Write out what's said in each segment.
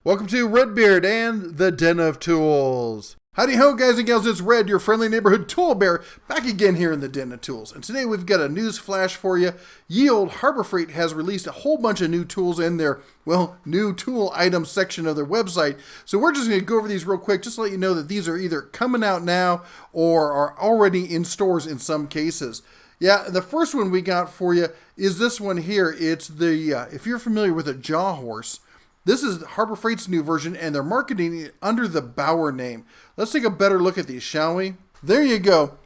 Welcome to Redbeard and the Den of Tools. Howdy ho, guys and gals, it's Red, your friendly neighborhood tool bear, back again here in the Den of Tools. And today we've got a news flash for you. Ye Olde Harbor Freight has released a whole bunch of new tools in their, new tool items section of their website. So we're just going to go over these real quick, just to let you know that these are either coming out now or are already in stores in some cases. Yeah, the first one we got for you is this one here. It's the, if you're familiar with a jaw horse, this is Harbor Freight's new version, and they're marketing it under the Bauer name. Let's take a better look at these, shall we? There you go.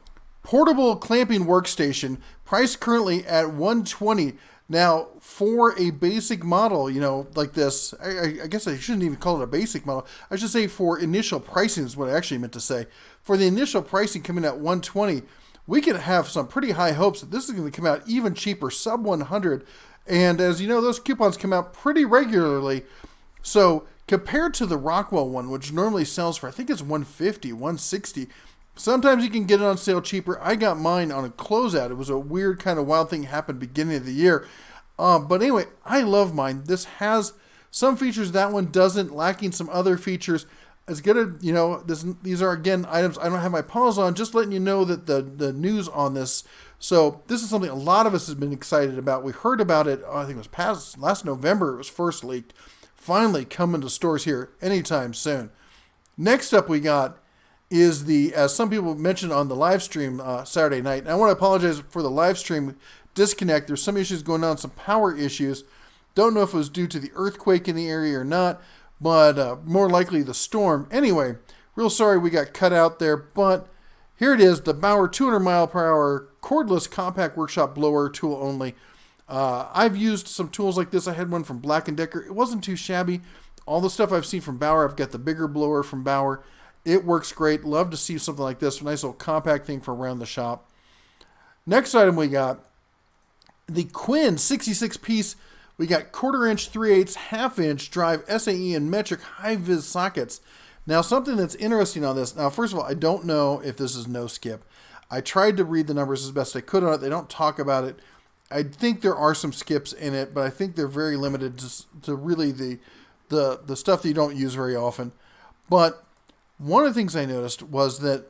Portable clamping workstation, priced currently at $120. Now, for a basic model, like this, I guess I shouldn't even call it a basic model. I should say for initial pricing is what I actually meant to say. For the initial pricing coming at $120, we can have some pretty high hopes that this is going to come out even cheaper, sub $100. And as you know, those coupons come out pretty regularly. So compared to the Rockwell one, which normally sells for, I think it's $150, $160, sometimes you can get it on sale cheaper. I got mine on a closeout. It was a weird kind of wild thing happened beginning of the year. But anyway, I love mine. This has some features that one doesn't, lacking some other features. It's good to, these are, again, items I don't have my paws on, just letting you know that the news on this. So this is something a lot of us have been excited about. We heard about it, I think it was last November, it was first leaked. Finally coming to stores here anytime soon. Next up we got is the, as some people mentioned on the live stream Saturday night, and I want to apologize for the live stream disconnect. There's some issues going on, some power issues. Don't know if it was due to the earthquake in the area or not, but more likely the storm. Anyway, real sorry we got cut out there, but here it is, the Bauer 200 mile per hour cordless compact workshop blower, tool only. I've used some tools like this. I had one from Black & Decker. It wasn't too shabby. All the stuff I've seen from Bauer, I've got the bigger blower from Bauer. It works great. Love to see something like this. A nice little compact thing for around the shop. Next item we got, the Quinn 66-piece. We got 1/4 inch, 3/8, 1/2 inch drive SAE and metric high-vis sockets. Now something that's interesting on this. Now first of all, I don't know if this is no skip. I tried to read the numbers as best I could on it. They don't talk about it. I think there are some skips in it, but I think they're very limited to really the stuff that you don't use very often. But one of the things I noticed was that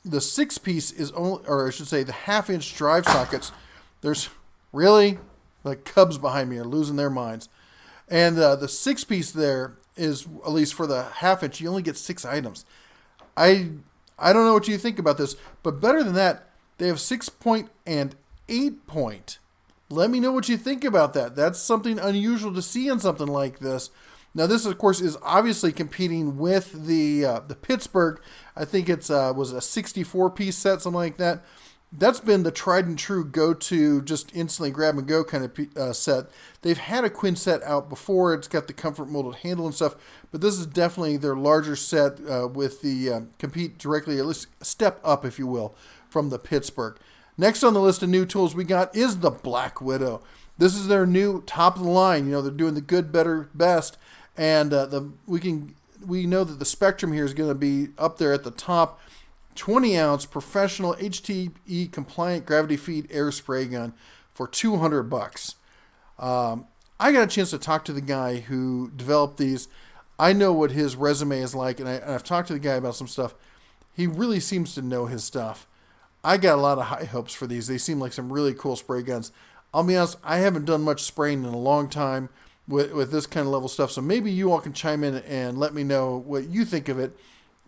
the 6-piece is only, or I should say the 1/2 inch drive sockets, there's really, the Cubs behind me are losing their minds. And the 6-piece there is, at least for the 1/2 inch, you only get 6 items. I don't know what you think about this, but better than that, they have 6-point and 8-point. Let me know what you think about that. That's something unusual to see in something like this. Now, this, of course, is obviously competing with the Pittsburgh. I think it's was a 64-piece set, something like that. That's been the tried and true go-to, just instantly grab and go kind of set. They've had a Quinn set out before. It's got the comfort molded handle and stuff, but this is definitely their larger set with the compete directly, at least a step up, if you will, from the Pittsburgh. Next on the list of new tools we got is the Black Widow. This is their new top of the line. They're doing the good, better, best, and we know that the spectrum here is going to be up there at the top. 20-ounce professional HTE compliant gravity feed air spray gun for $200. I got a chance to talk to the guy who developed these. I know what his resume is like, and I've talked to the guy about some stuff. He really seems to know his stuff. I got a lot of high hopes for these. They seem like some really cool spray guns. I'll be honest, I haven't done much spraying in a long time with this kind of level stuff, so maybe you all can chime in and let me know what you think of it.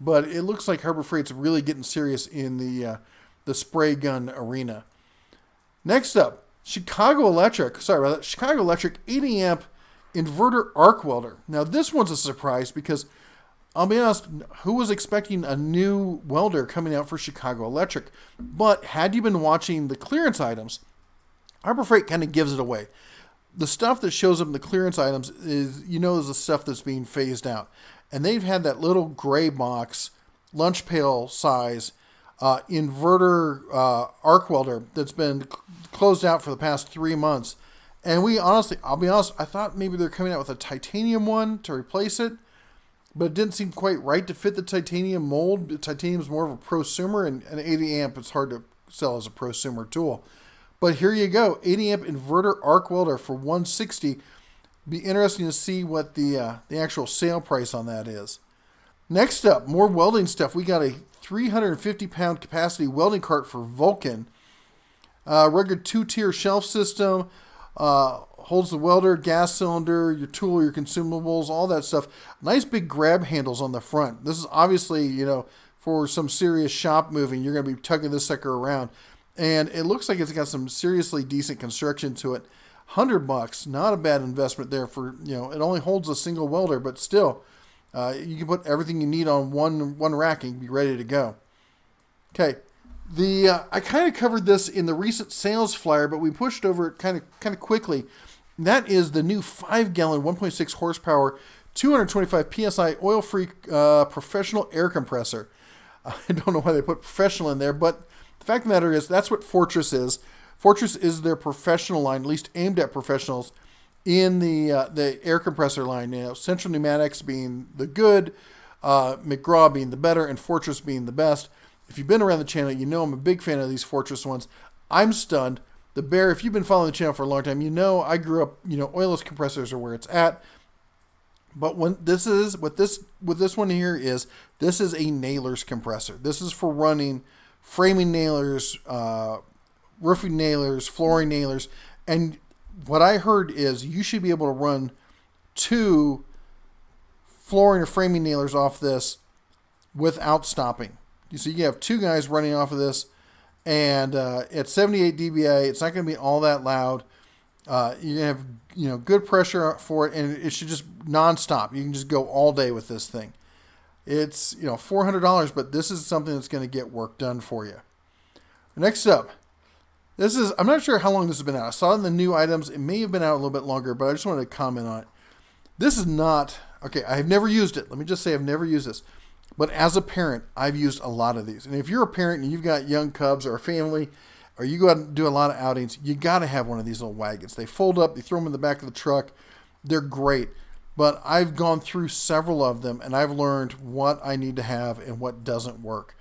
But it looks like Harbor Freight's really getting serious in the spray gun arena. Next up, Chicago Electric 80 amp inverter arc welder. Now this one's a surprise because I'll be honest, who was expecting a new welder coming out for Chicago Electric? But had you been watching the clearance items, Harbor Freight kind of gives it away. The stuff that shows up in the clearance items is the stuff that's being phased out. And they've had that little gray box, lunch pail size, inverter arc welder that's been closed out for the past 3 months. And I'll be honest, I thought maybe they're coming out with a titanium one to replace it. But it didn't seem quite right to fit the titanium mold. Titanium's more of a prosumer, and an 80 amp, it's hard to sell as a prosumer tool. But here you go, 80 amp inverter arc welder for $160. Be interesting to see what the actual sale price on that is. Next up, more welding stuff. We got a 350-pound capacity welding cart for Vulcan. Regular 2-tier shelf system. Holds the welder, gas cylinder, your tool, your consumables, all that stuff. Nice big grab handles on the front. This is obviously, for some serious shop moving, you're going to be tugging this sucker around. And it looks like it's got some seriously decent construction to it. $100, not a bad investment there for, it only holds a single welder, but still, you can put everything you need on one rack and be ready to go. Okay. I kind of covered this in the recent sales flyer, but we pushed over it kind of quickly. That is the new 5-gallon, 1.6 horsepower, 225 psi oil-free professional air compressor. I don't know why they put professional in there, but the fact of the matter is that's what Fortress is. Fortress is their professional line, at least aimed at professionals, in the air compressor line. Central Pneumatics being the good, McGraw being the better, and Fortress being the best. If you've been around the channel, you know I'm a big fan of these Fortress ones. I'm stunned. The Bear, if you've been following the channel for a long time, I grew up, oilless compressors are where it's at. But with this one here is, this is a nailers compressor. This is for running framing nailers, roofing nailers, flooring nailers. And what I heard is you should be able to run 2 flooring or framing nailers off this without stopping. So you have 2 guys running off of this, and at 78 dBA, it's not going to be all that loud. You have good pressure for it, and it should just nonstop. You can just go all day with this thing. It's $400, but this is something that's going to get work done for you. Next up, I'm not sure how long this has been out. I saw it in the new items. It may have been out a little bit longer, but I just wanted to comment on it. This is not okay. I've never used it. Let me just say I've never used this. But as a parent, I've used a lot of these. And if you're a parent and you've got young cubs or a family, or you go out and do a lot of outings, you got to have one of these little wagons. They fold up, you throw them in the back of the truck. They're great. But I've gone through several of them, and I've learned what I need to have and what doesn't work.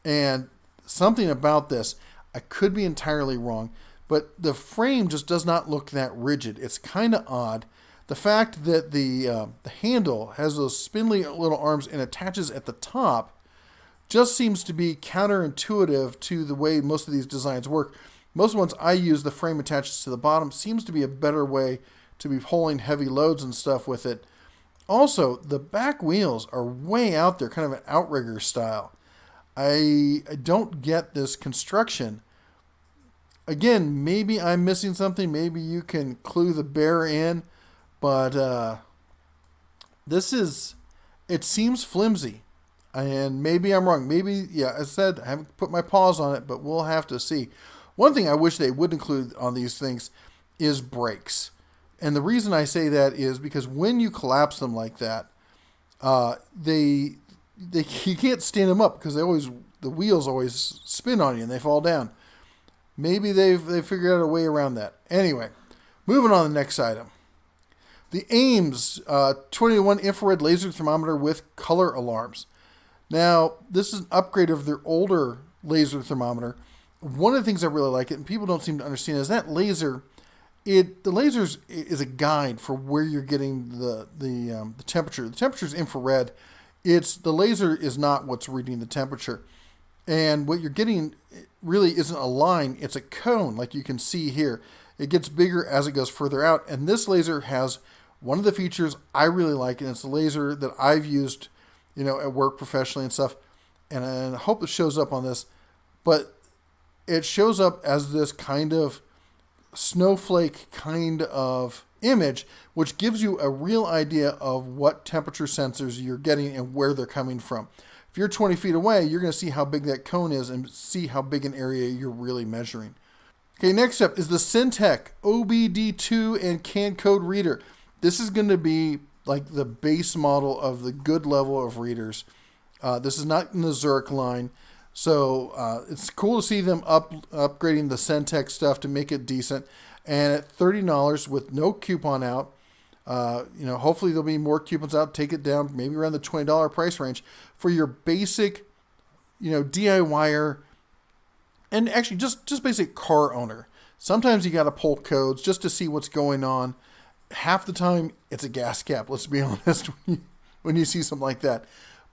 And something about this, I could be entirely wrong, but the frame just does not look that rigid. It's kind of odd. The fact that the handle has those spindly little arms and attaches at the top just seems to be counterintuitive to the way most of these designs work. Most ones I use, the frame attaches to the bottom, seems to be a better way to be pulling heavy loads and stuff with it. Also, the back wheels are way out there, kind of an outrigger style. I don't get this construction. Again, maybe I'm missing something. Maybe you can clue the Bear in. But it seems flimsy, and maybe I'm wrong. Maybe, I said I haven't put my paws on it, but we'll have to see. One thing I wish they would include on these things is brakes. And the reason I say that is because when you collapse them like that, you can't stand them up because the wheels always spin on you and they fall down. Maybe they've figured out a way around that. Anyway, moving on to the next item. The Ames 21 infrared laser thermometer with color alarms. Now, this is an upgrade of their older laser thermometer. One of the things I really like it, and people don't seem to understand, is that laser. The laser is a guide for where you're getting the temperature. The temperature is infrared. The laser is not what's reading the temperature. And what you're getting really isn't a line, it's a cone, like you can see here. It gets bigger as it goes further out, and this laser has one of the features I really like, and it's the laser that I've used, at work professionally and stuff, and I hope it shows up on this, but it shows up as this kind of snowflake kind of image, which gives you a real idea of what temperature sensors you're getting and where they're coming from. If you're 20 feet away, you're going to see how big that cone is and see how big an area you're really measuring. Okay, next up is the Syntek OBD2 and CAN code reader. This is going to be like the base model of the good level of readers. This is not in the Zurich line. So it's cool to see them upgrading the Syntek stuff to make it decent. And at $30 with no coupon out, hopefully there'll be more coupons out. Take it down, maybe around the $20 price range for your basic, DIYer, and actually just basic car owner. Sometimes you got to pull codes just to see what's going on. half the time it's a gas cap, let's be honest, when you see something like that.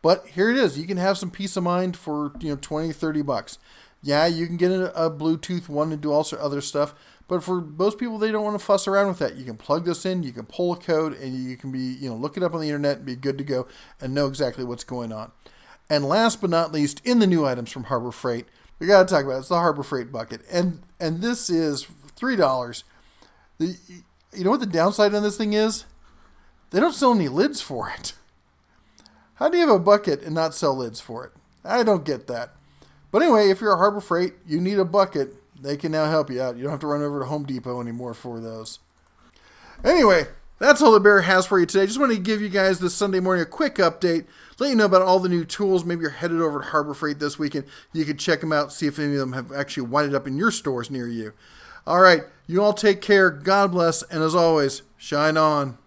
But here it is. You can have some peace of mind for, 20, 30 bucks. Yeah, you can get a Bluetooth one and do all sorts of other stuff. But for most people, they don't want to fuss around with that. You can plug this in, you can pull a code, and you can be, look it up on the internet and be good to go and know exactly what's going on. And last but not least, in the new items from Harbor Freight, we got to talk about it. It's the Harbor Freight bucket. And this is $3. You know what the downside on this thing is? They don't sell any lids for it. How do you have a bucket and not sell lids for it? I don't get that. But anyway, if you're a Harbor Freight, you need a bucket, they can now help you out. You don't have to run over to Home Depot anymore for those. Anyway, that's all the Bear has for you today. Just wanted to give you guys this Sunday morning a quick update, let you know about all the new tools. Maybe you're headed over to Harbor Freight this weekend. You can check them out, see if any of them have actually winded up in your stores near you. All right, you all take care. God bless, and as always, shine on.